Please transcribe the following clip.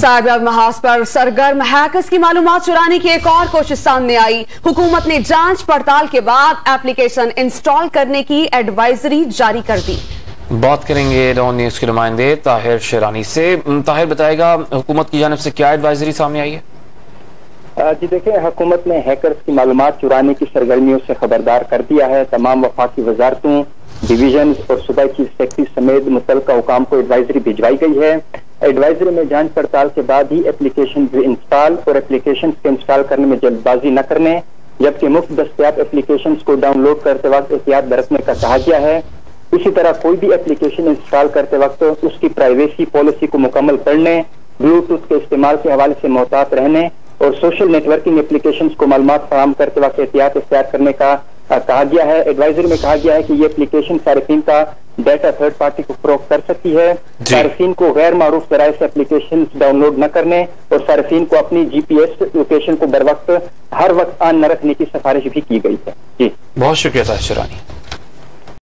Cyber महाज पर सरगर्म hackers की मालूमात चुराने की एक और कोशिश सामने आई। हुकूमत ने जांच पड़ताल के बाद एप्लीकेशन इंस्टॉल करने की एडवाइजरी जारी कर दी। बात करेंगे डॉन न्यूज के नुमाइंदे ताहिर शेरानी से। ताहिर बताएगा हुकूमत की जानिब से क्या एडवाइजरी सामने आई है? जी देखिए, हुकूमत ने हैकर्स की मालूमात चुराने की सरगर्मियों से खबरदार कर दिया है। तमाम वफाकी वजारतों, डिवीजन और सूबाई चीफ सेक्रेटरी समेत मुतल्लिका हुकाम को एडवाइजरी भिजवाई गई है। एडवाइजरी में जांच पड़ताल के बाद ही एप्लीकेशन इंस्टॉल और एप्लीकेशन के इंस्टॉल करने में जल्दबाजी न करने, जबकि मुफ्त दस्तयाब एप्लीकेशन को डाउनलोड करते वक्त एहतियात बरतने का कहा गया है। इसी तरह कोई भी एप्लीकेशन इंस्टॉल करते वक्त उसकी प्राइवेसी पॉलिसी को मुकम्मल पढ़ने, ब्लूटूथ के इस्तेमाल के हवाले से मोहतात रहने और सोशल नेटवर्किंग एप्लीकेशन को मालूमात फराहम करते वक्त एहतियात इख्तियार करने का कहा गया है। एडवाइजरी में कहा गया है कि ये एप्लीकेशन सार्फिन का डाटा थर्ड पार्टी को फरोख्त कर सकती है। सार्फिन को गैर मारूफ जराए से एप्लीकेशन डाउनलोड न करने और सार्फिन को अपनी GPS लोकेशन को बर वक्त हर वक्त ऑन न रखने की सिफारिश भी की गई है। जी बहुत शुक्रिया ताहिर शेरानी।